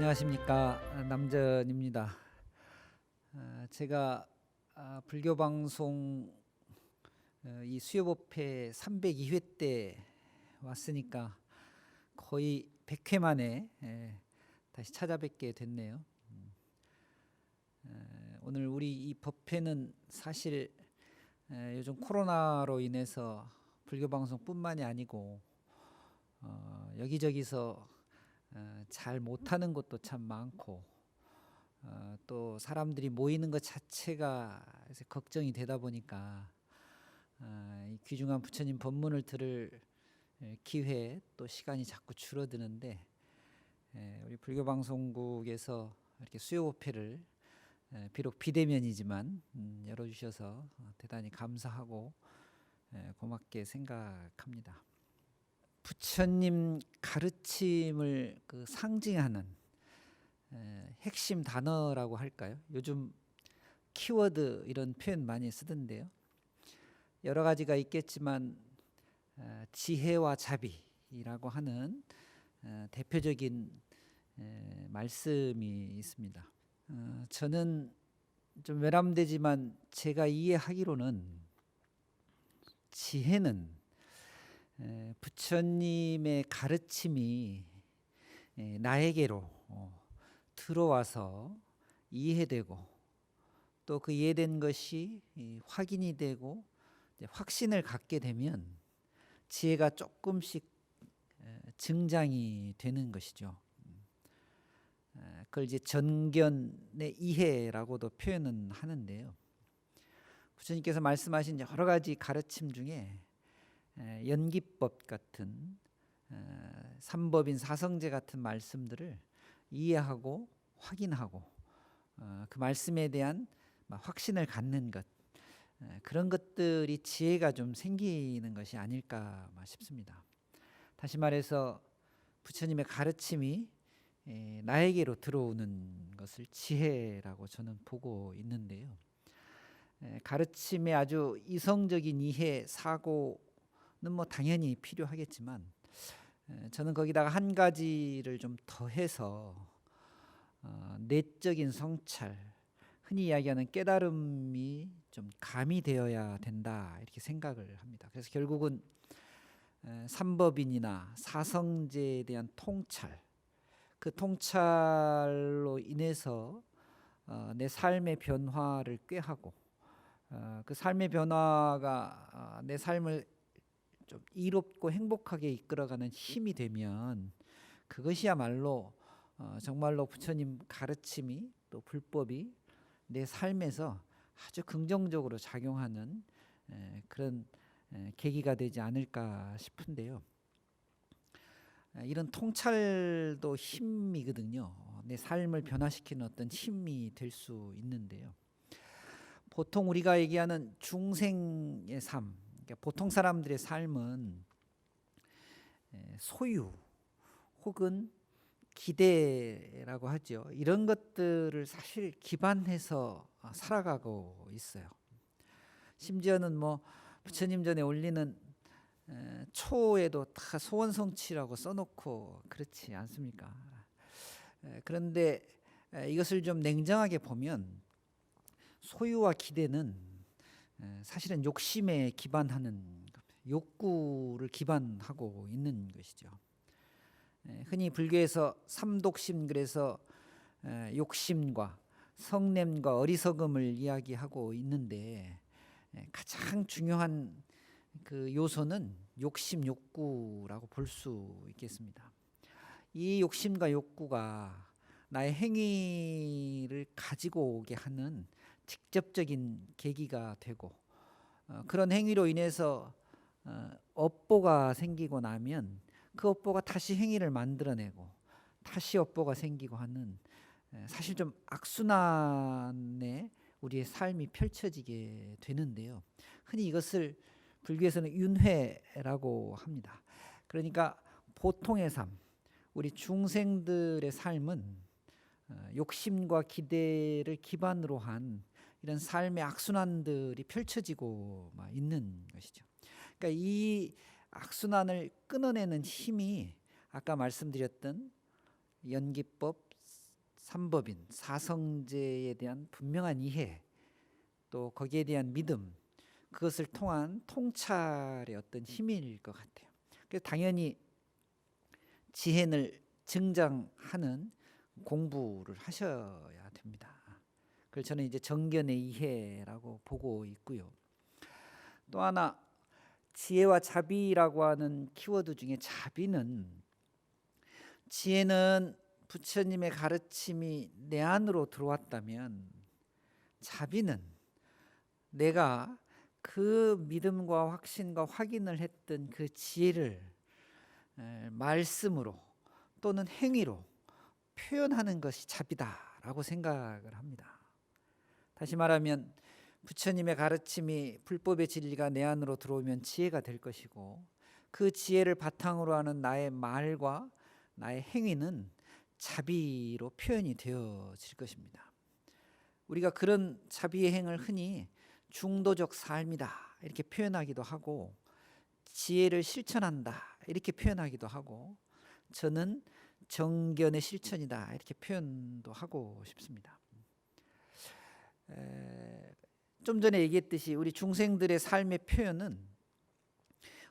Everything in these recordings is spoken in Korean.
안녕하십니까, 남전입니다. 제가 불교 방송 이 수요법회 302회 때 왔으니까 거의 100회 만에 다시 찾아뵙게 됐네요. 오늘 우리 이 법회는 사실 요즘 코로나로 인해서 불교 방송뿐만이 아니고 여기저기서 잘 못하는 곳도 참 많고 또 사람들이 모이는 것 자체가 걱정이 되다 보니까 이 귀중한 부처님 법문을 들을 기회 또 시간이 자꾸 줄어드는데, 우리 불교방송국에서 이렇게 수요법회를 비록 비대면이지만 열어주셔서 대단히 감사하고 고맙게 생각합니다. 부처님 가르침을 상징하는 핵심 단어라고 할까요? 요즘 키워드 이런 표현 많이 쓰던데요. 여러 가지가 있겠지만 지혜와 자비라고 하는 대표적인 말씀이 있습니다. 저는 좀 외람되지만 제가 이해하기로는 지혜는 부처님의 가르침이 나에게로 들어와서 이해되고 또 그 이해된 것이 확인이 되고 확신을 갖게 되면 지혜가 조금씩 증장이 되는 것이죠. 그걸 이제 전견의 이해라고도 표현은 하는데요. 부처님께서 말씀하신 여러 가지 가르침 중에 연기법 같은 삼법인 사성제 같은 말씀들을 이해하고 확인하고 그 말씀에 대한 확신을 갖는 것, 그런 것들이 지혜가 좀 생기는 것이 아닐까 싶습니다. 다시 말해서 부처님의 가르침이 나에게로 들어오는 것을 지혜라고 저는 보고 있는데요. 가르침의 아주 이성적인 이해, 사고는 당연히 필요하겠지만 저는 거기다가 한 가지를 좀 더해서 내적인 성찰, 흔히 이야기하는 깨달음이 좀 가미되어야 된다, 이렇게 생각을 합니다. 그래서 결국은 삼법인이나 사성제에 대한 통찰, 그 통찰로 인해서 내 삶의 변화를 꾀하고 그 삶의 변화가 내 삶을 좀 이롭고 행복하게 이끌어가는 힘이 되면 그것이야말로 정말로 부처님 가르침이 또 불법이 내 삶에서 아주 긍정적으로 작용하는 그런 계기가 되지 않을까 싶은데요. 이런 통찰도 힘이거든요. 내 삶을 변화시키는 어떤 힘이 될 수 있는데요. 보통 우리가 얘기하는 중생의 삶, 그러니까 보통 사람들의 삶은 소유 혹은 기대라고 하죠. 이런 것들을 사실 기반해서 살아가고 있어요. 심지어는 부처님 전에 올리는 초에도 다 소원성취라고 써놓고 그렇지 않습니까? 그런데 이것을 좀 냉정하게 보면 소유와 기대는 사실은 욕심에 기반하는, 욕구를 기반하고 있는 것이죠. 흔히 불교에서 삼독심, 그래서 욕심과 성냄과 어리석음을 이야기하고 있는데 가장 중요한 그 요소는 욕심, 욕구라고 볼 수 있겠습니다. 이 욕심과 욕구가 나의 행위를 가지고 오게 하는 직접적인 계기가 되고 그런 행위로 인해서 업보가 생기고 나면 그 업보가 다시 행위를 만들어내고 다시 업보가 생기고 하는, 사실 좀 악순환의 우리의 삶이 펼쳐지게 되는데요. 흔히 이것을 불교에서는 윤회라고 합니다. 그러니까 보통의 삶, 우리 중생들의 삶은 욕심과 기대를 기반으로 한 이런 삶의 악순환들이 펼쳐지고 있는 것이죠. 그러니까 이 악순환을 끊어내는 힘이 아까 말씀드렸던 연기법, 삼법인 사성제에 대한 분명한 이해, 또 거기에 대한 믿음, 그것을 통한 통찰의 어떤 힘일 것 같아요. 그래서 당연히 지혜를 증장하는 공부를 하셔야 됩니다. 그걸 저는 이제 정견의 이해라고 보고 있고요. 또 하나, 지혜와 자비라고 하는 키워드 중에 자비는, 지혜는 부처님의 가르침이 내 안으로 들어왔다면, 자비는 내가 그 믿음과 확신과 확인을 했던 그 지혜를 말씀으로 또는 행위로 표현하는 것이 자비다라고 생각을 합니다. 다시 말하면 부처님의 가르침이, 불법의 진리가 내 안으로 들어오면 지혜가 될 것이고, 그 지혜를 바탕으로 하는 나의 말과 나의 행위는 자비로 표현이 되어질 것입니다. 우리가 그런 자비의 행을 흔히 중도적 삶이다 이렇게 표현하기도 하고, 지혜를 실천한다 이렇게 표현하기도 하고, 저는 정견의 실천이다 이렇게 표현도 하고 싶습니다. 좀 전에 얘기했듯이 우리 중생들의 삶의 표현은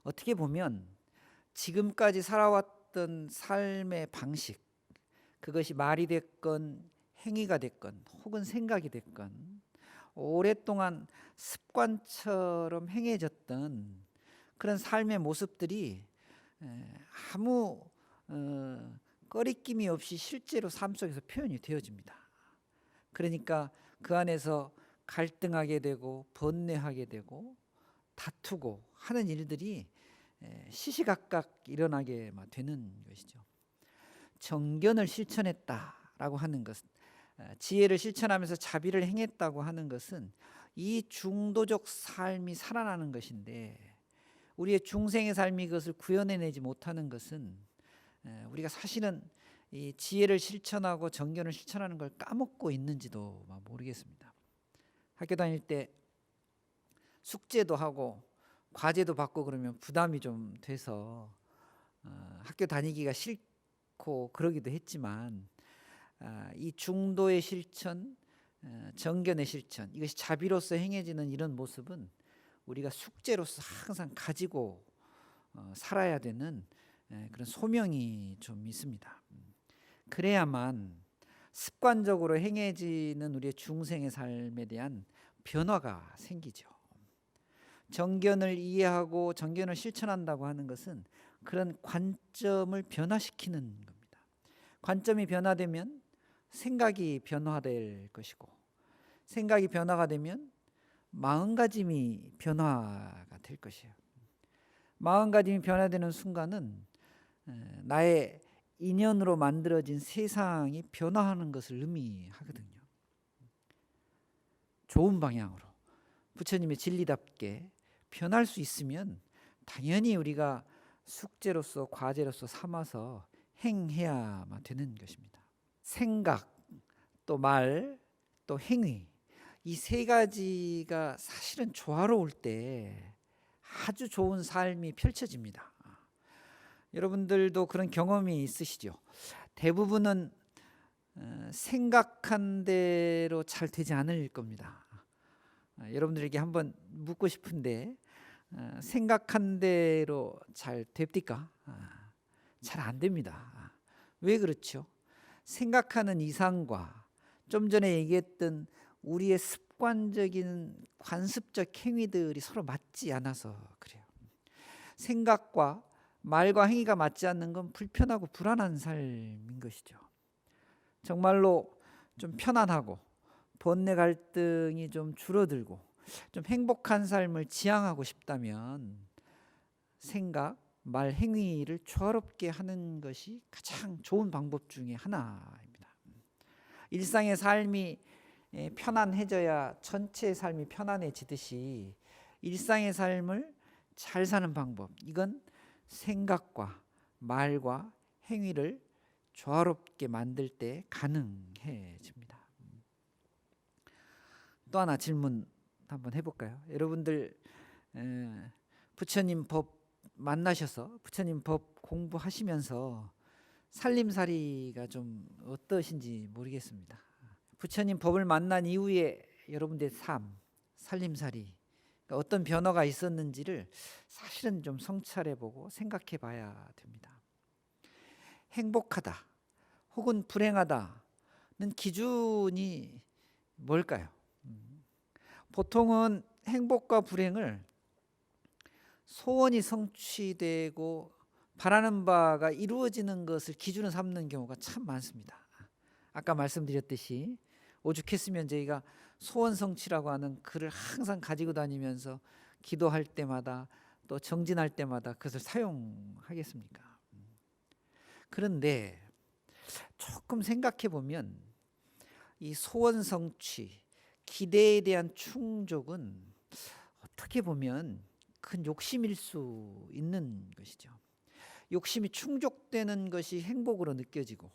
어떻게 보면 지금까지 살아왔던 삶의 방식, 그것이 말이 됐건 행위가 됐건 혹은 생각이 됐건 오랫동안 습관처럼 행해졌던 그런 삶의 모습들이 아무 꺼리낌이 없이 실제로 삶 속에서 표현이 되어집니다. 그러니까 그 안에서 갈등하게 되고 번뇌하게 되고 다투고 하는 일들이 시시각각 일어나게 되는 것이죠. 정견을 실천했다라고 하는 것은, 지혜를 실천하면서 자비를 행했다고 하는 것은 이 중도적 삶이 살아나는 것인데, 우리의 중생의 삶이 그것을 구현해내지 못하는 것은 우리가 사실은 이 지혜를 실천하고 정견을 실천하는 걸 까먹고 있는지도 모르겠습니다. 학교 다닐 때 숙제도 하고 과제도 받고 그러면 부담이 좀 돼서 학교 다니기가 싫고 그러기도 했지만, 이 중도의 실천, 정견의 실천, 이것이 자비로서 행해지는 이런 모습은 우리가 숙제로서 항상 가지고 살아야 되는 그런 소명이 좀 있습니다. 그래야만 습관적으로 행해지는 우리의 중생의 삶에 대한 변화가 생기죠. 정견을 이해하고 정견을 실천한다고 하는 것은 그런 관점을 변화시키는 겁니다. 관점이 변화되면 생각이 변화될 것이고, 생각이 변화가 되면 마음가짐이 변화가 될 것이에요. 마음가짐이 변화되는 순간은 나의 인연으로 만들어진 세상이 변화하는 것을 의미하거든요. 좋은 방향으로 부처님의 진리답게 변할 수 있으면 당연히 우리가 숙제로서 과제로서 삼아서 행해야만 되는 것입니다. 생각, 또 말, 또 행위, 이 세 가지가 사실은 조화로울 때 아주 좋은 삶이 펼쳐집니다. 여러분들도 그런 경험이 있으시죠? 대부분은 생각한 대로 잘 되지 않을 겁니다. 여러분들에게 한번 묻고 싶은데, 생각한 대로 잘 됩니까? 잘 안 됩니다. 왜 그렇죠? 생각하는 이상과 좀 전에 얘기했던 우리의 습관적인 관습적 행위들이 서로 맞지 않아서 그래요. 생각과 말과 행위가 맞지 않는 건 불편하고 불안한 삶인 것이죠. 정말로 좀 편안하고 번뇌 갈등이 좀 줄어들고 좀 행복한 삶을 지향하고 싶다면 생각, 말, 행위를 조화롭게 하는 것이 가장 좋은 방법 중에 하나입니다. 일상의 삶이 편안해져야 전체의 삶이 편안해지듯이 일상의 삶을 잘 사는 방법, 이건 생각과 말과 행위를 조화롭게 만들 때 가능해집니다. 또 하나 질문 한번 해볼까요? 여러분들 부처님 법 만나셔서 부처님 법 공부하시면서 살림살이가 좀 어떠신지 모르겠습니다. 부처님 법을 만난 이후에 여러분들의 삶, 살림살이 어떤 변화가 있었는지를 사실은 좀 성찰해보고 생각해봐야 됩니다. 행복하다 혹은 불행하다는 기준이 뭘까요? 보통은 행복과 불행을 소원이 성취되고 바라는 바가 이루어지는 것을 기준으로 삼는 경우가 참 많습니다. 아까 말씀드렸듯이 오죽했으면 저희가 소원 성취라고 하는 글을 항상 가지고 다니면서 기도할 때마다 또 정진할 때마다 그것을 사용하겠습니까? 그런데 조금 생각해 보면 이 소원 성취, 기대에 대한 충족은 어떻게 보면 큰 욕심일 수 있는 것이죠. 욕심이 충족되는 것이 행복으로 느껴지고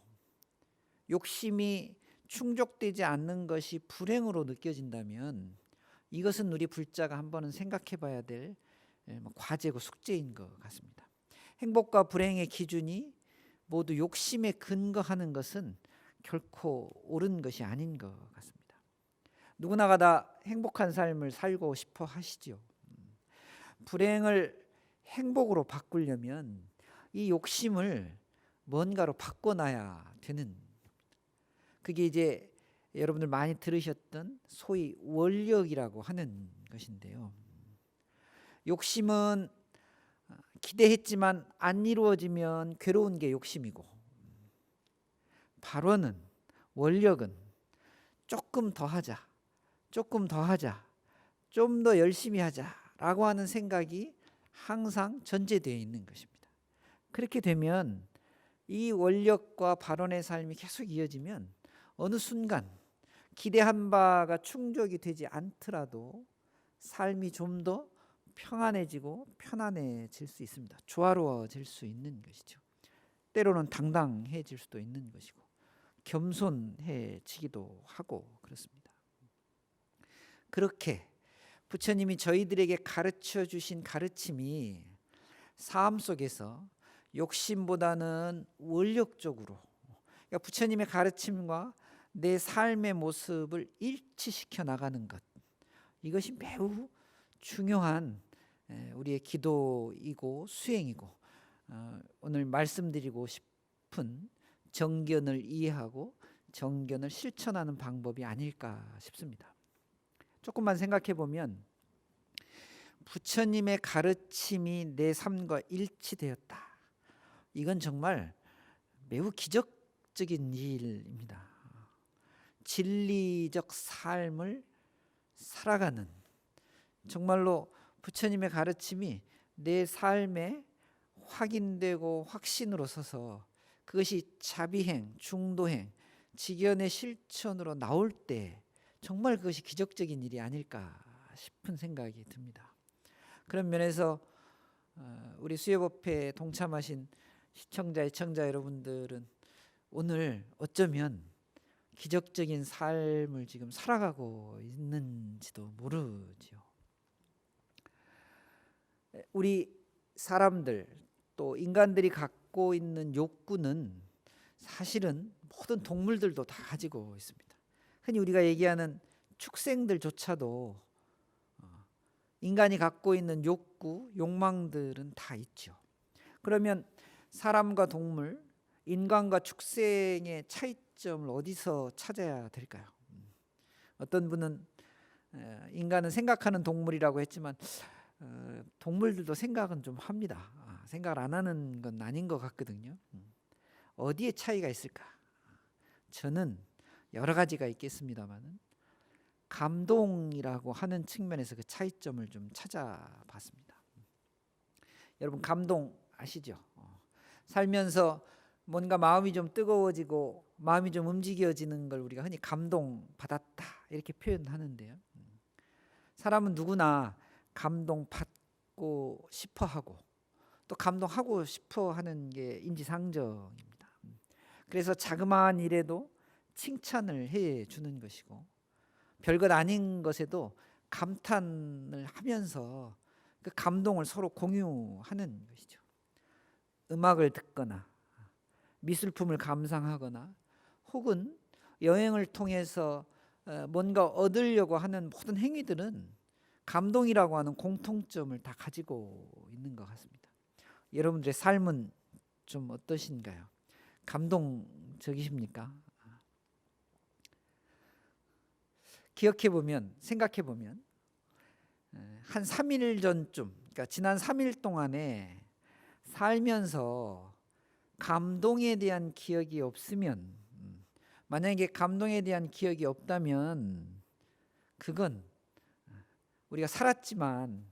욕심이 충족되지 않는 것이 불행으로 느껴진다면 이것은 우리 불자가 한번은 생각해 봐야 될 과제고 숙제인 것 같습니다. 행복과 불행의 기준이 모두 욕심에 근거하는 것은 결코 옳은 것이 아닌 것 같습니다. 누구나가 다 행복한 삶을 살고 싶어 하시죠. 불행을 행복으로 바꾸려면 이 욕심을 뭔가로 바꿔놔야 되는, 그게 이제 여러분들 많이 들으셨던 소위 원력이라고 하는 것인데요. 욕심은 기대했지만 안 이루어지면 괴로운 게 욕심이고, 발원은, 원력은 조금 더 하자, 조금 더 하자, 좀 더 열심히 하자라고 하는 생각이 항상 전제되어 있는 것입니다. 그렇게 되면 이 원력과 발원의 삶이 계속 이어지면 어느 순간 기대한 바가 충족이 되지 않더라도 삶이 좀 더 평안해지고 편안해질 수 있습니다. 조화로워질 수 있는 것이죠. 때로는 당당해질 수도 있는 것이고 겸손해지기도 하고 그렇습니다. 그렇게 부처님이 저희들에게 가르쳐 주신 가르침이 삶 속에서 욕심보다는 원력적으로, 그러니까 부처님의 가르침과 내 삶의 모습을 일치시켜 나가는 것, 이것이 매우 중요한 우리의 기도이고 수행이고 오늘 말씀드리고 싶은 정견을 이해하고 정견을 실천하는 방법이 아닐까 싶습니다. 조금만 생각해 보면 부처님의 가르침이 내 삶과 일치되었다. 이건 정말 매우 기적적인 일입니다. 진리적 삶을 살아가는, 정말로 부처님의 가르침이 내 삶에 확인되고 확신으로 서서 그것이 자비행, 중도행, 직연의 실천으로 나올 때 정말 그것이 기적적인 일이 아닐까 싶은 생각이 듭니다. 그런 면에서 우리 수요법회에 동참하신 시청자, 애청자 여러분들은 오늘 어쩌면 기적적인 삶을 지금 살아가고 있는지도 모르지요. 우리 사람들 또 인간들이 갖고 있는 욕구는 사실은 모든 동물들도 다 가지고 있습니다. 흔히 우리가 얘기하는 축생들조차도 인간이 갖고 있는 욕구, 욕망들은 다 있죠. 그러면 사람과 동물, 인간과 축생의 차이점을 어디서 찾아야 될까요? 어떤 분은 인간은 생각하는 동물이라고 했지만 동물들도 생각은 좀 합니다. 생각을 안 하는 건 아닌 것 같거든요. 어디에 차이가 있을까? 저는 여러 가지가 있겠습니다만 감동이라고 하는 측면에서 그 차이점을 좀 찾아봤습니다. 여러분 감동 아시죠? 살면서 뭔가 마음이 좀 뜨거워지고 마음이 좀 움직여지는 걸 우리가 흔히 감동받았다 이렇게 표현하는데요. 사람은 누구나 감동받고 싶어하고 또 감동하고 싶어하는 게 인지상정입니다. 그래서 자그마한 일에도 칭찬을 해주는 것이고 별것 아닌 것에도 감탄을 하면서 그 감동을 서로 공유하는 것이죠. 음악을 듣거나 미술품을 감상하거나 혹은 여행을 통해서 뭔가 얻으려고 하는 모든 행위들은 감동이라고 하는 공통점을 다 가지고 있는 것 같습니다. 여러분들의 삶은 좀 어떠신가요? 감동적이십니까? 기억해보면, 생각해보면 한 3일 전쯤, 그러니까 지난 3일 동안에 살면서 감동에 대한 기억이 없으면, 만약에 감동에 대한 기억이 없다면 그건 우리가 살았지만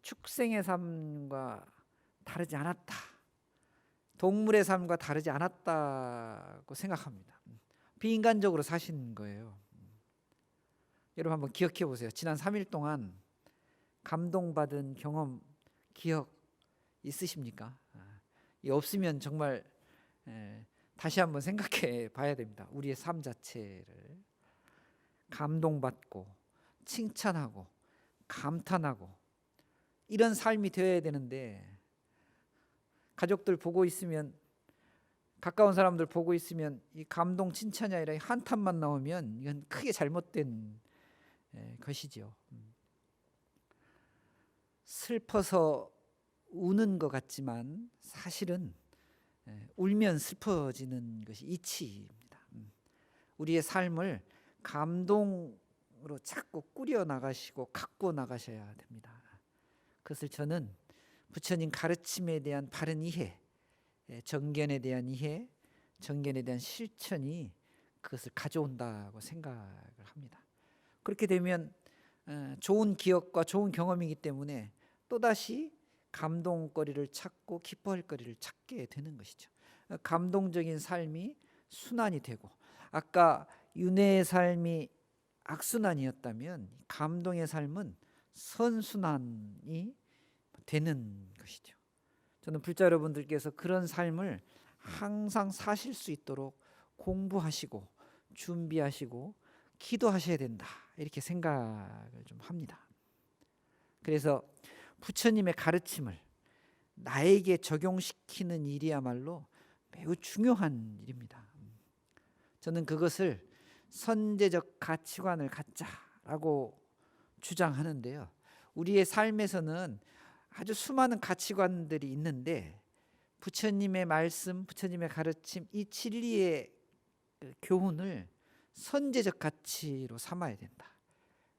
축생의 삶과 다르지 않았다, 동물의 삶과 다르지 않았다고 생각합니다. 비인간적으로 사신 거예요. 여러분 한번 기억해 보세요. 지난 3일 동안 감동받은 경험, 기억 있으십니까? 이 없으면 정말 다시 한번 생각해 봐야 됩니다. 우리의 삶 자체를 감동받고 칭찬하고 감탄하고 이런 삶이 되어야 되는데, 가족들 보고 있으면, 가까운 사람들 보고 있으면 이 감동 칭찬이 아니라 한탄만 나오면 이건 크게 잘못된 것이죠. 슬퍼서 우는 것 같지만 사실은 울면 슬퍼지는 것이 이치입니다. 우리의 삶을 감동으로 자꾸 꾸려 나가시고 갖고 나가셔야 됩니다. 그것을 저는 부처님 가르침에 대한 바른 이해, 정견에 대한 이해, 정견에 대한 실천이 그것을 가져온다고 생각을 합니다. 그렇게 되면 좋은 기억과 좋은 경험이기 때문에 또다시 감동거리를 찾고 기뻐할 거리를 찾게 되는 것이죠. 감동적인 삶이 순환이 되고, 아까 윤회의 삶이 악순환이었다면 감동의 삶은 선순환이 되는 것이죠. 저는 불자 여러분들께서 그런 삶을 항상 사실 수 있도록 공부하시고 준비하시고 기도하셔야 된다, 이렇게 생각을 좀 합니다. 그래서 부처님의 가르침을 나에게 적용시키는 일이야말로 매우 중요한 일입니다. 저는 그것을 선제적 가치관을 갖자라고 주장하는데요. 우리의 삶에서는 아주 수많은 가치관들이 있는데 부처님의 말씀, 부처님의 가르침, 이 진리의 교훈을 선제적 가치로 삼아야 된다.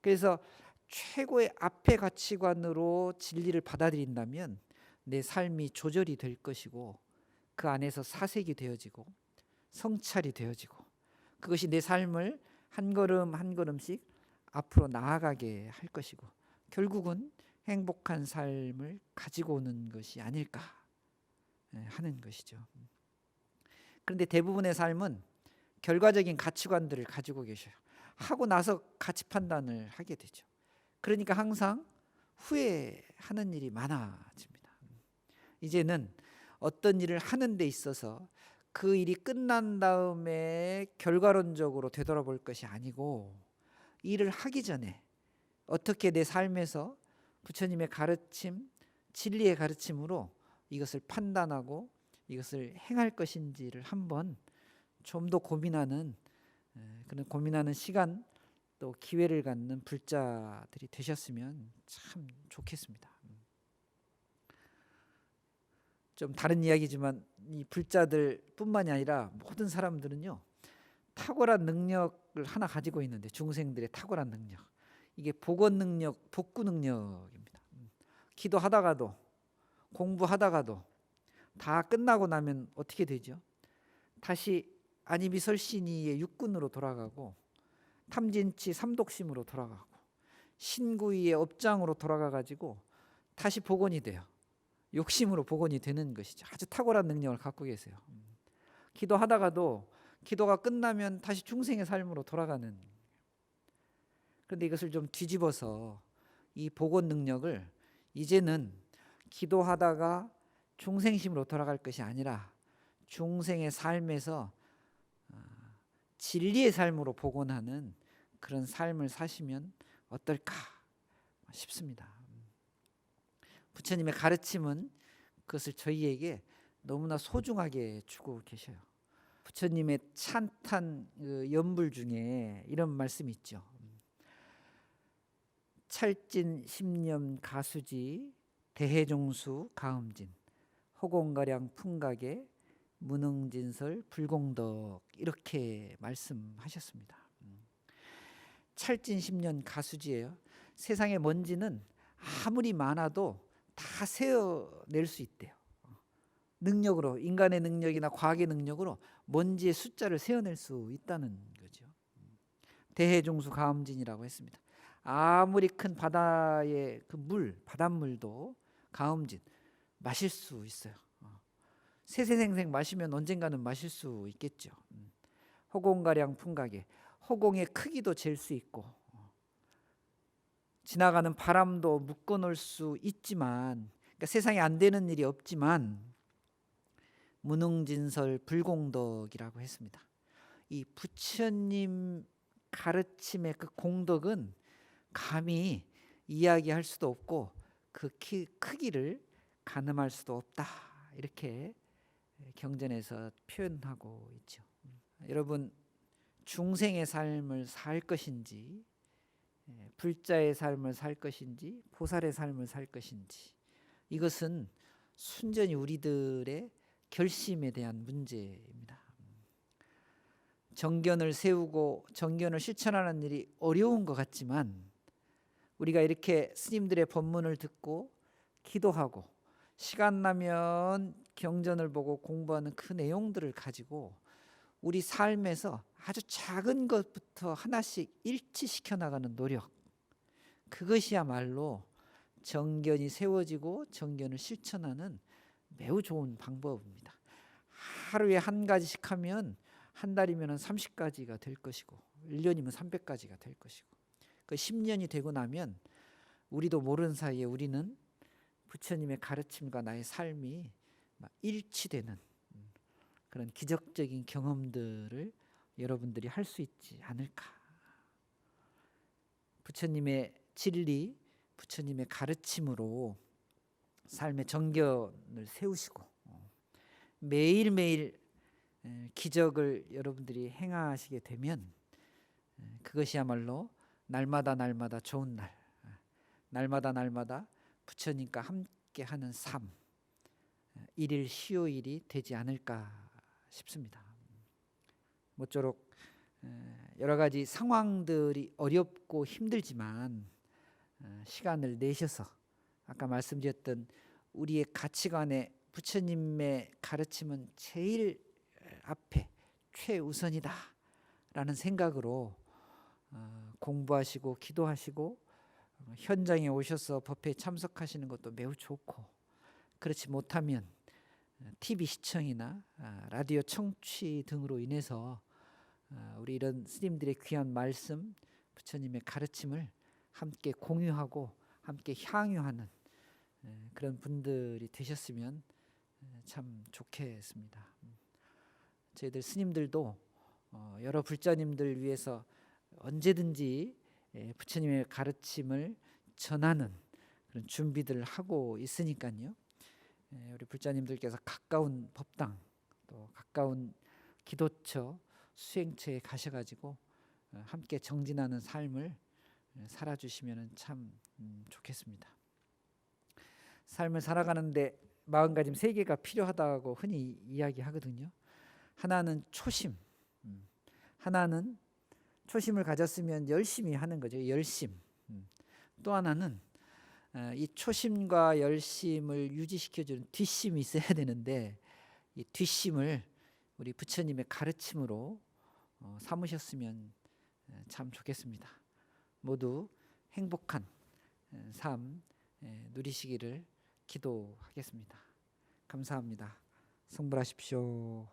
그래서 최고의 앞의 가치관으로 진리를 받아들인다면 내 삶이 조절이 될 것이고, 그 안에서 사색이 되어지고 성찰이 되어지고, 그것이 내 삶을 한 걸음 한 걸음씩 앞으로 나아가게 할 것이고, 결국은 행복한 삶을 가지고 오는 것이 아닐까 하는 것이죠. 그런데 대부분의 삶은 결과적인 가치관들을 가지고 계셔요. 하고 나서 가치 판단을 하게 되죠. 그러니까 항상 후회하는 일이 많아집니다. 이제는 어떤 일을 하는 데 있어서 그 일이 끝난 다음에 결과론적으로 되돌아볼 것이 아니고, 일을 하기 전에 어떻게 내 삶에서 부처님의 가르침, 진리의 가르침으로 이것을 판단하고 이것을 행할 것인지를 한번 좀 더 고민하는, 그런 고민하는 시간, 또 기회를 갖는 불자들이 되셨으면 참 좋겠습니다. 좀 다른 이야기지만 이 불자들 뿐만이 아니라 모든 사람들은요, 탁월한 능력을 하나 가지고 있는데, 중생들의 탁월한 능력, 이게 복원 능력, 복구 능력입니다. 기도하다가도 공부하다가도 다 끝나고 나면 어떻게 되죠? 다시 아니비설신이의 육군으로 돌아가고, 탐진치 삼독심으로 돌아가고, 신구이의 업장으로 돌아가 가지고 다시 복원이 돼요. 욕심으로 복원이 되는 것이죠. 아주 탁월한 능력을 갖고 계세요. 기도하다가도 기도가 끝나면 다시 중생의 삶으로 돌아가는. 그런데 이것을 좀 뒤집어서 이 복원 능력을 이제는 기도하다가 중생심으로 돌아갈 것이 아니라 중생의 삶에서 진리의 삶으로 복원하는 그런 삶을 사시면 어떨까 싶습니다. 부처님의 가르침은 그것을 저희에게 너무나 소중하게 주고 계셔요. 부처님의 찬탄 그 연불 중에 이런 말씀이 있죠. 찰진 십년 가수지 대해종수 가음진 허공가량 풍각에 무능진설 불공덕 이렇게 말씀하셨습니다. 찰진 십년 가수지예요. 세상의 먼지는 아무리 많아도 다 세어낼 수 있대요. 능력으로, 인간의 능력이나 과학의 능력으로 먼지의 숫자를 세어낼 수 있다는 거죠. 대해종수 가음진이라고 했습니다. 아무리 큰 바다의 그 물, 바닷물도 가음진 마실 수 있어요. 세세생생 마시면 언젠가는 마실 수 있겠죠. 허공가량 풍각에 허공의 크기도 잴 수 있고 지나가는 바람도 묶어놓을 수 있지만, 그러니까 세상에 안 되는 일이 없지만 무능진설 불공덕이라고 했습니다. 이 부처님 가르침의 그 공덕은 감히 이야기할 수도 없고 그 크기를 가늠할 수도 없다, 이렇게 경전에서 표현하고 있죠. 여러분, 중생의 삶을 살 것인지 불자의 삶을 살 것인지 보살의 삶을 살 것인지, 이것은 순전히 우리들의 결심에 대한 문제입니다. 정견을 세우고 정견을 실천하는 일이 어려운 것 같지만, 우리가 이렇게 스님들의 법문을 듣고 기도하고 시간 나면 경전을 보고 공부하는 그 내용들을 가지고 우리 삶에서 아주 작은 것부터 하나씩 일치시켜 나가는 노력, 그것이야말로 정견이 세워지고 정견을 실천하는 매우 좋은 방법입니다. 하루에 한 가지씩 하면 한 달이면 30가지가 될 것이고 1년이면 300가지가 될 것이고, 그 10년이 되고 나면 우리도 모르는 사이에 우리는 부처님의 가르침과 나의 삶이 일치되는 그런 기적적인 경험들을 여러분들이 할 수 있지 않을까. 부처님의 진리, 부처님의 가르침으로 삶의 정견을 세우시고 매일매일 기적을 여러분들이 행하시게 되면 그것이야말로 날마다 날마다 좋은 날, 날마다 날마다 부처님과 함께하는 삶, 일일 시효일이 되지 않을까 싶습니다. 모쪼록 여러 가지 상황들이 어렵고 힘들지만 시간을 내셔서 아까 말씀드렸던 우리의 가치관에 부처님의 가르침은 제일 앞에 최우선이다 라는 생각으로 공부하시고 기도하시고 현장에 오셔서 법회에 참석하시는 것도 매우 좋고, 그렇지 못하면 TV 시청이나 라디오 청취 등으로 인해서 우리 이런 스님들의 귀한 말씀, 부처님의 가르침을 함께 공유하고 함께 향유하는 그런 분들이 되셨으면 참 좋겠습니다. 저희들 스님들도 여러 불자님들 위해서 언제든지 부처님의 가르침을 전하는 그런 준비들을 하고 있으니까요. 우리 불자님들께서 가까운 법당 또 가까운 기도처 수행처에 가셔가지고 함께 정진하는 삶을 살아주시면 참 좋겠습니다. 삶을 살아가는데 마음가짐 3개가 필요하다고 흔히 이야기하거든요. 하나는 초심, 하나는 초심을 가졌으면 열심히 하는 거죠. 열심. 또 하나는 이 초심과 열심을 유지시켜주는 뒷심이 있어야 되는데, 이 뒷심을 우리 부처님의 가르침으로 삼으셨으면 참 좋겠습니다. 모두 행복한 삶 누리시기를 기도하겠습니다. 감사합니다. 성불하십시오.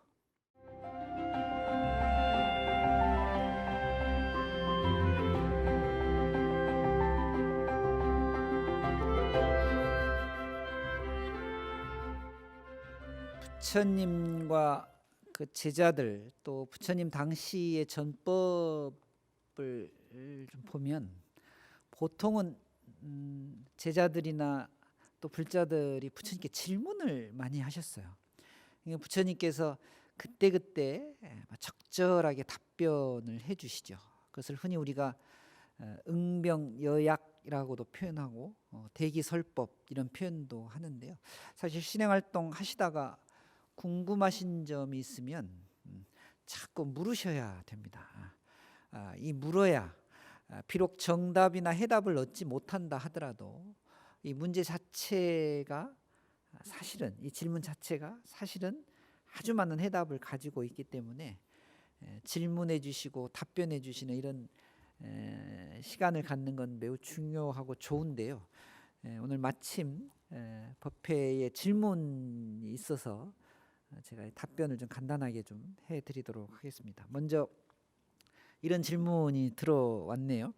부처님과 그 제자들 또 부처님 당시의 전법을 좀 보면 보통은 제자들이나 또 불자들이 부처님께 질문을 많이 하셨어요. 부처님께서 그때그때 적절하게 답변을 해주시죠. 그것을 흔히 우리가 응병여약이라고도 표현하고 대기설법 이런 표현도 하는데요. 사실 신행활동 하시다가 궁금하신 점이 있으면 자꾸 물으셔야 됩니다. 이 물어야 비록 정답이나 해답을 얻지 못한다 하더라도 이 문제 자체가 사실은 이 질문 자체가 사실은 아주 많은 해답을 가지고 있기 때문에 질문해 주시고 답변해 주시는 이런 시간을 갖는 건 매우 중요하고 좋은데요. 오늘 마침 법회에 질문이 있어서 제가 답변을 좀 간단하게 좀 해드리도록 하겠습니다. 먼저 이런 질문이 들어왔네요.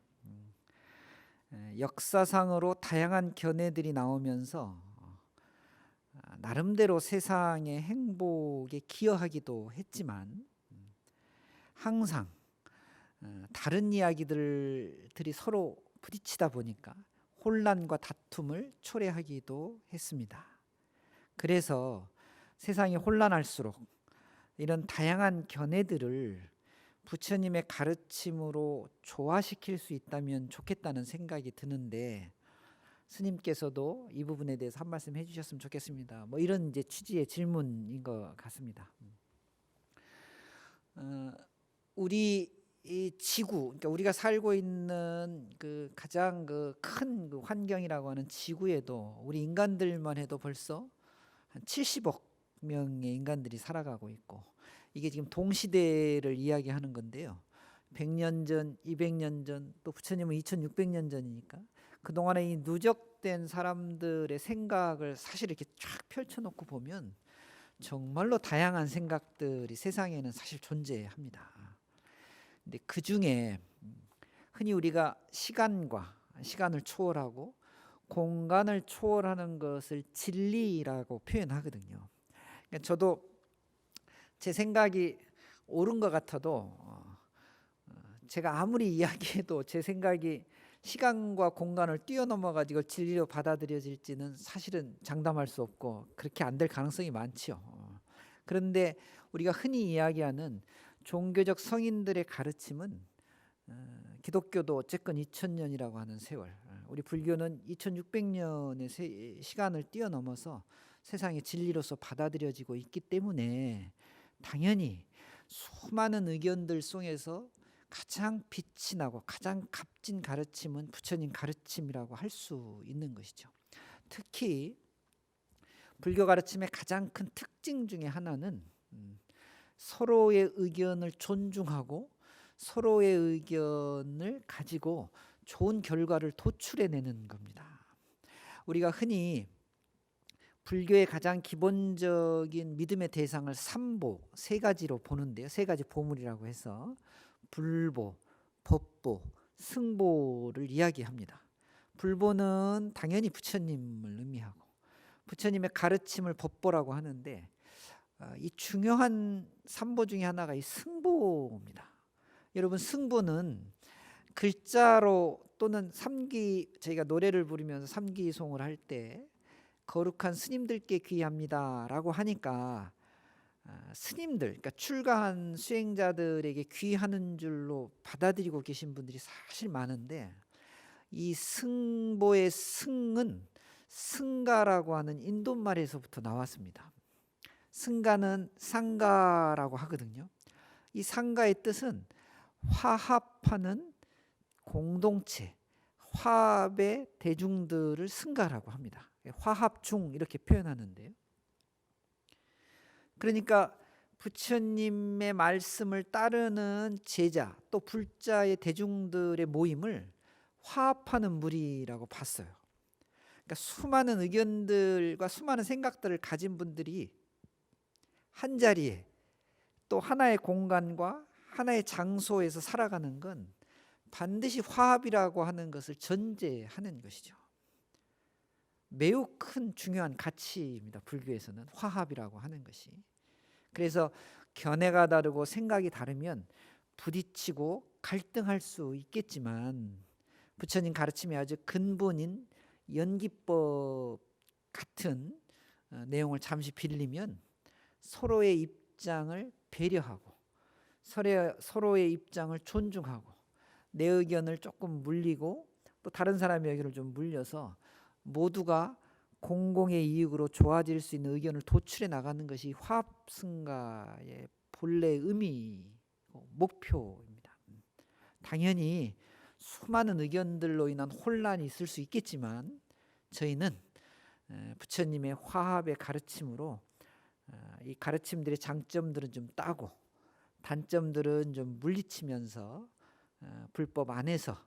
역사상으로 다양한 견해들이 나오면서 나름대로 세상의 행복에 기여하기도 했지만 항상 다른 이야기들이 서로 부딪히다 보니까 혼란과 다툼을 초래하기도 했습니다. 그래서 세상이 혼란할수록 이런 다양한 견해들을 부처님의 가르침으로 조화시킬 수 있다면 좋겠다는 생각이 드는데 스님께서도 이 부분에 대해서 한 말씀 해주셨으면 좋겠습니다. 뭐 이런 이제 취지의 질문인 것 같습니다. 우리 이 지구, 그러니까 우리가 살고 있는 그 가장 큰 환경이라고 하는 지구에도 우리 인간들만 해도 벌써 한 70억 명의 인간들이 살아가고 있고 이게 지금 동시대를 이야기하는 건데요. 100년 전, 200년 전, 또 부처님은 2600년 전이니까 그동안에 이 누적된 사람들의 생각을 사실 이렇게 쫙 펼쳐놓고 보면 정말로 다양한 생각들이 세상에는 사실 존재합니다. 근데 그 중에 흔히 우리가 시간을 초월하고 공간을 초월하는 것을 진리라고 표현하거든요. 그러니까 저도 제 생각이 옳은 것 같아도 제가 아무리 이야기해도 제 생각이 시간과 공간을 뛰어넘어 가지고 진리로 받아들여질지는 사실은 장담할 수 없고 그렇게 안 될 가능성이 많지요. 그런데 우리가 흔히 이야기하는 종교적 성인들의 가르침은 기독교도 어쨌건 2000년이라고 하는 세월, 우리 불교는 2600년의 시간을 뛰어넘어서 세상의 진리로서 받아들여지고 있기 때문에 당연히 수많은 의견들 속에서 가장 빛이 나고 가장 값진 가르침은 부처님 가르침이라고 할 수 있는 것이죠. 특히 불교 가르침의 가장 큰 특징 중에 하나는 서로의 의견을 존중하고 서로의 의견을 가지고 좋은 결과를 도출해내는 겁니다. 우리가 흔히 불교의 가장 기본적인 믿음의 대상을 삼보, 세 가지로 보는데요. 세 가지 보물이라고 해서 불보, 법보, 승보를 이야기합니다. 불보는 당연히 부처님을 의미하고 부처님의 가르침을 법보라고 하는데 이 중요한 삼보 중에 하나가 이 승보입니다. 여러분, 승보는 글자로 또는 저희가 노래를 부르면서 삼기송을 할 때 거룩한 스님들께 귀합니다라고 하니까 스님들, 그러니까 출가한 수행자들에게 귀하는 줄로 받아들이고 계신 분들이 사실 많은데 이 승보의 승은 승가라고 하는 인도말에서부터 나왔습니다. 승가는 상가라고 하거든요. 이 상가의 뜻은 화합하는 공동체, 화합의 대중들을 승가라고 합니다. 화합중 이렇게 표현하는데요. 그러니까 부처님의 말씀을 따르는 제자 또 불자의 대중들의 모임을 화합하는 무리라고 봤어요. 그러니까 수많은 의견들과 수많은 생각들을 가진 분들이 한 자리에 또 하나의 공간과 하나의 장소에서 살아가는 건 반드시 화합이라고 하는 것을 전제하는 것이죠. 매우 큰 중요한 가치입니다. 불교에서는 화합이라고 하는 것이. 그래서 견해가 다르고 생각이 다르면 부딪히고 갈등할 수 있겠지만 부처님 가르침의 아주 근본인 연기법 같은 내용을 잠시 빌리면 서로의 입장을 배려하고 서로의 입장을 존중하고 내 의견을 조금 물리고 또 다른 사람의 의견을 좀 물려서 모두가 공공의 이익으로 좋아질 수 있는 의견을 도출해 나가는 것이 화합승가의 본래 의미, 목표입니다. 당연히 수많은 의견들로 인한 혼란이 있을 수 있겠지만 저희는 부처님의 화합의 가르침으로 이 가르침들의 장점들은 좀 따고 단점들은 좀 물리치면서 불법 안에서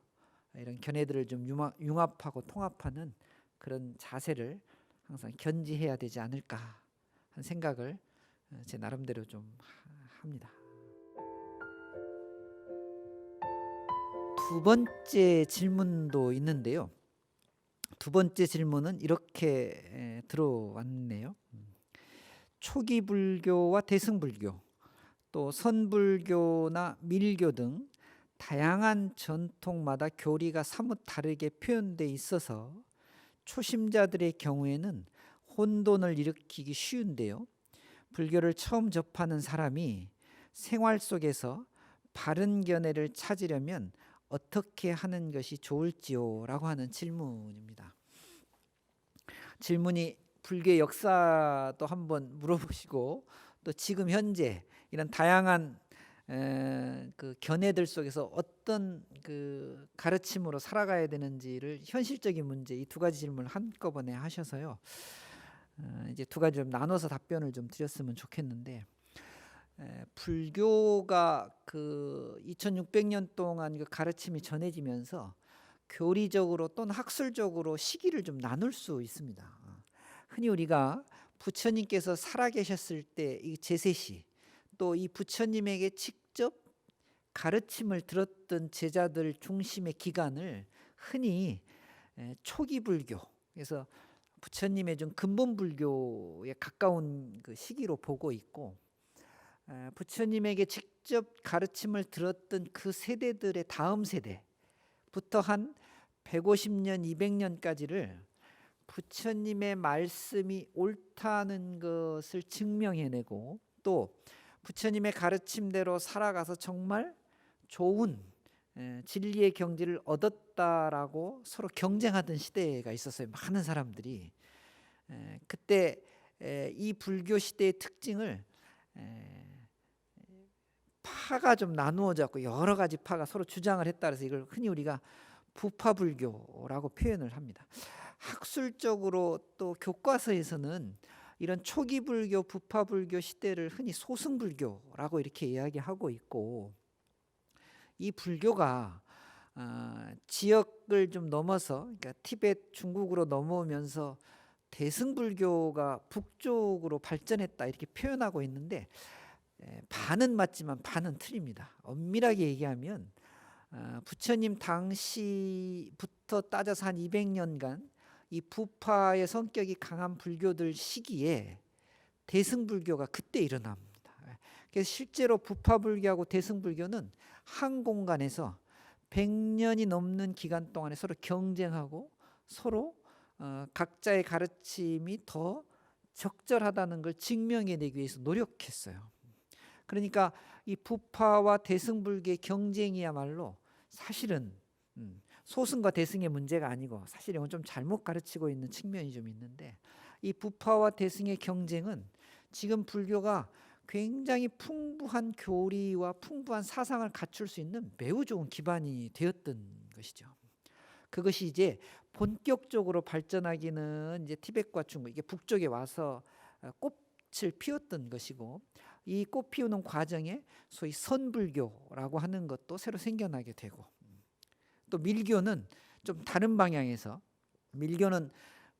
이런 견해들을 좀 융합하고 통합하는 그런 자세를 항상 견지해야 되지 않을까 하는 생각을 제 나름대로 좀 합니다. 두 번째 질문도 있는데요. 두 번째 질문은 이렇게 들어왔네요. 초기 불교와 대승불교, 또 선불교나 밀교 등 다양한 전통마다 교리가 사뭇 다르게 표현되어 있어서 초심자들의 경우에는 혼돈을 일으키기 쉬운데요. 불교를 처음 접하는 사람이 생활 속에서 바른 견해를 찾으려면 어떻게 하는 것이 좋을지요? 라고 하는 질문입니다. 질문이 불교의 역사도 한번 물어보시고 또 지금 현재 이런 다양한 그 견해들 속에서 어떤 그 가르침으로 살아가야 되는지를 현실적인 문제 이 두 가지 질문을 한꺼번에 하셔서요. 이제 두 가지 좀 나눠서 답변을 좀 드렸으면 좋겠는데 불교가 그 2600년 동안 그 가르침이 전해지면서 교리적으로 또는 학술적으로 시기를 좀 나눌 수 있습니다. 흔히 우리가 부처님께서 살아계셨을 때 이 제세시 또 이 부처님에게 직접 가르침을 들었던 제자들 중심의 기간을 흔히 초기 불교, 그래서 부처님의 좀 근본 불교에 가까운 그 시기로 보고 있고, 부처님에게 직접 가르침을 들었던 그 세대들의 다음 세대부터 한 150년, 200년까지를 부처님의 말씀이 옳다는 것을 증명해내고 또 부처님의 가르침대로 살아가서 정말 좋은 진리의 경지를 얻었다라고 서로 경쟁하던 시대가 있었어요. 많은 사람들이 그때 이 불교 시대의 특징을 파가 좀 나누어졌고 여러 가지 파가 서로 주장을 했다 그래서 이걸 흔히 우리가 부파불교라고 표현을 합니다. 학술적으로 또 교과서에서는 이런 초기 불교, 부파불교 시대를 흔히 소승불교라고 이렇게 이야기하고 있고, 이 불교가 지역을 좀 넘어서 그러니까 티베트, 중국으로 넘어오면서 대승불교가 북쪽으로 발전했다 이렇게 표현하고 있는데 반은 맞지만 반은 틀립니다. 엄밀하게 얘기하면 부처님 당시부터 따져서 한 200년간 이 부파의 성격이 강한 불교들 시기에 대승불교가 그때 일어납니다. 그래서 실제로 부파불교하고 대승불교는 한 공간에서 100년이 넘는 기간 동안에 서로 경쟁하고 서로 각자의 가르침이 더 적절하다는 걸 증명해내기 위해서 노력했어요. 그러니까 이 부파와 대승불교의 경쟁이야말로 사실은 소승과 대승의 문제가 아니고 사실 이건 좀 잘못 가르치고 있는 측면이 좀 있는데, 이 부파와 대승의 경쟁은 지금 불교가 굉장히 풍부한 교리와 풍부한 사상을 갖출 수 있는 매우 좋은 기반이 되었던 것이죠. 그것이 이제 본격적으로 발전하기는 이제 티베트과 중국 이게 북쪽에 와서 꽃을 피웠던 것이고, 이 꽃 피우는 과정에 소위 선불교라고 하는 것도 새로 생겨나게 되고, 또 밀교는 좀 다른 방향에서 밀교는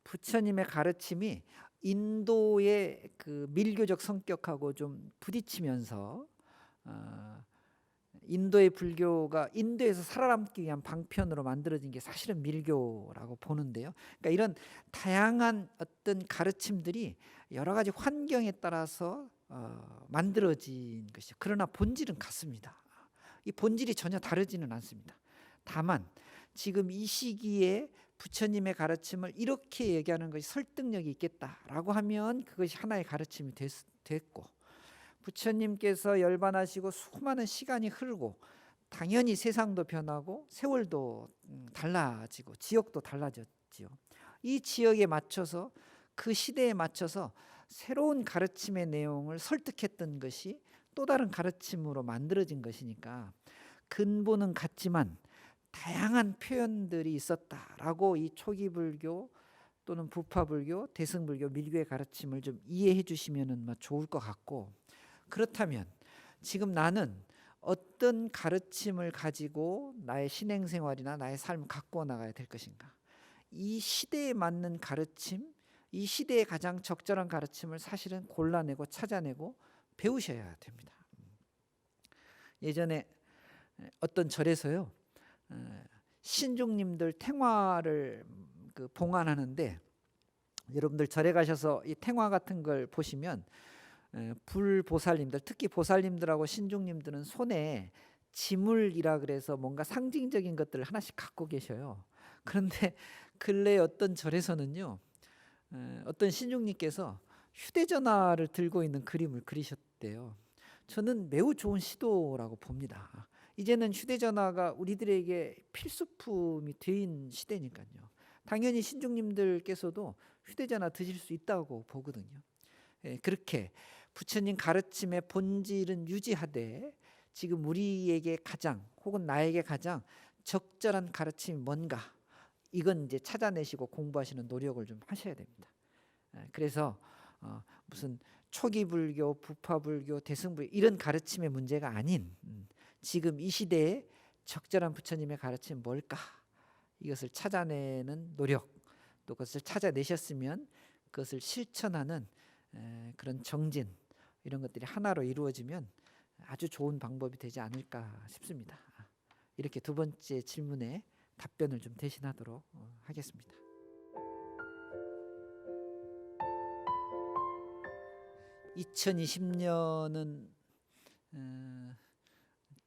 부처님의 가르침이 인도의 그 밀교적 성격하고 좀 부딪히면서 인도의 불교가 인도에서 살아남기 위한 방편으로 만들어진 게 사실은 밀교라고 보는데요. 그러니까 이런 다양한 어떤 가르침들이 여러 가지 환경에 따라서 만들어진 것이죠. 그러나 본질은 같습니다. 이 본질이 전혀 다르지는 않습니다. 다만 지금 이 시기에 부처님의 가르침을 이렇게 얘기하는 것이 설득력이 있겠다라고 하면 그것이 하나의 가르침이 됐고, 부처님께서 열반하시고 수많은 시간이 흐르고 당연히 세상도 변하고 세월도 달라지고 지역도 달라졌지요. 이 지역에 맞춰서 그 시대에 맞춰서 새로운 가르침의 내용을 설득했던 것이 또 다른 가르침으로 만들어진 것이니까 근본은 같지만 다양한 표현들이 있었다라고 이 초기 불교 또는 부파 불교, 대승불교, 밀교의 가르침을 좀 이해해 주시면 좋을 것 같고, 그렇다면 지금 나는 어떤 가르침을 가지고 나의 신행생활이나 나의 삶을 갖고 나가야 될 것인가? 이 시대에 맞는 가르침, 이 시대에 가장 적절한 가르침을 사실은 골라내고 찾아내고 배우셔야 됩니다. 예전에 어떤 절에서요, 신중님들 탱화를 봉안하는데, 여러분들 절에 가셔서 이 탱화 같은 걸 보시면 불보살님들, 특히 보살님들하고 신중님들은 손에 지물이라 그래서 뭔가 상징적인 것들을 하나씩 갖고 계셔요. 그런데 근래 어떤 절에서는요, 어떤 신중님께서 휴대전화를 들고 있는 그림을 그리셨대요. 저는 매우 좋은 시도라고 봅니다. 이제는 휴대전화가 우리들에게 필수품이 된 시대니까요. 당연히 신중님들께서도 휴대전화 드실 수 있다고 보거든요. 그렇게 부처님 가르침의 본질은 유지하되 지금 우리에게 가장 혹은 나에게 가장 적절한 가르침이 뭔가, 이건 이제 찾아내시고 공부하시는 노력을 좀 하셔야 됩니다. 그래서 무슨 초기 불교, 부파 불교, 대승불교 이런 가르침의 문제가 아닌 지금 이 시대에 적절한 부처님의 가르침이 뭘까, 이것을 찾아내는 노력, 또 그것을 찾아내셨으면 그것을 실천하는 그런 정진, 이런 것들이 하나로 이루어지면 아주 좋은 방법이 되지 않을까 싶습니다. 이렇게 두 번째 질문에 답변을 좀 대신하도록 하겠습니다. (2020년은)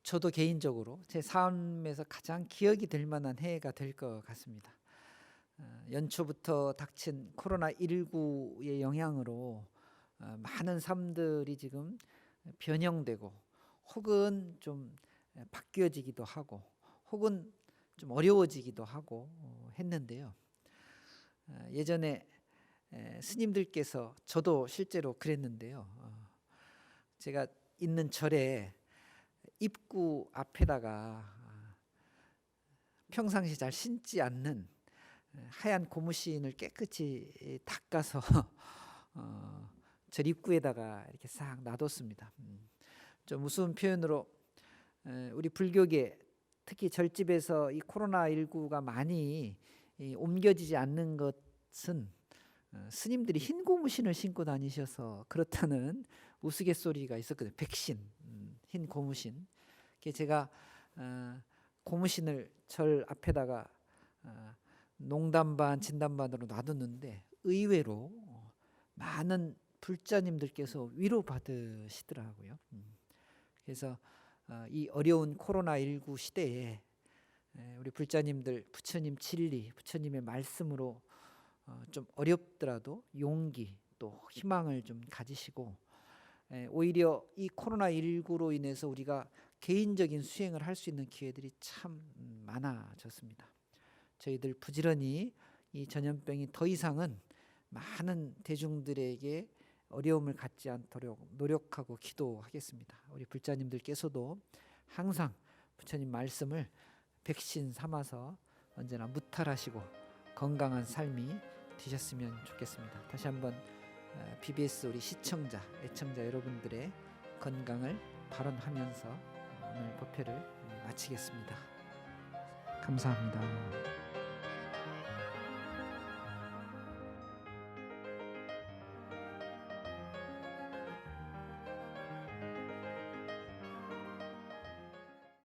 저도 개인적으로 제 삶에서 가장 기억이 될 만한 해가 될 것 같습니다. 연초부터 닥친 코로나19의 영향으로 많은 삶들이 지금 변형되고 혹은 좀 바뀌어지기도 하고 혹은 좀 어려워지기도 하고 했는데요. 예전에 스님들께서, 저도 실제로 그랬는데요, 제가 있는 절에 입구 앞에다가 평상시 잘 신지 않는 하얀 고무신을 깨끗이 닦아서 절 입구에다가 이렇게 싹 놔뒀습니다. 좀 우스운 표현으로 우리 불교계, 특히 절집에서 이 코로나19가 많이 옮겨지지 않는 것은 스님들이 흰 고무신을 신고 다니셔서 그렇다는 우스갯소리가 있었거든요. 백신, 흰 고무신. 제가 고무신을 절 앞에다가 농담 반 진담 반으로 놔뒀는데 의외로 많은 불자님들께서 위로받으시더라고요. 그래서 이 어려운 코로나19 시대에 우리 불자님들 부처님 진리, 부처님의 말씀으로 좀 어렵더라도 용기 또 희망을 좀 가지시고, 오히려 이 코로나19로 인해서 우리가 개인적인 수행을 할 수 있는 기회들이 참 많아졌습니다. 저희들 부지런히 이 전염병이 더 이상은 많은 대중들에게 어려움을 갖지 않도록 노력하고 기도하겠습니다. 우리 불자님들께서도 항상 부처님 말씀을 백신 삼아서 언제나 무탈하시고 건강한 삶이 되셨으면 좋겠습니다. 다시 한번 BBS 우리 시청자, 애청자 여러분들의 건강을 발언하면서 오늘 법회를 마치겠습니다. 감사합니다.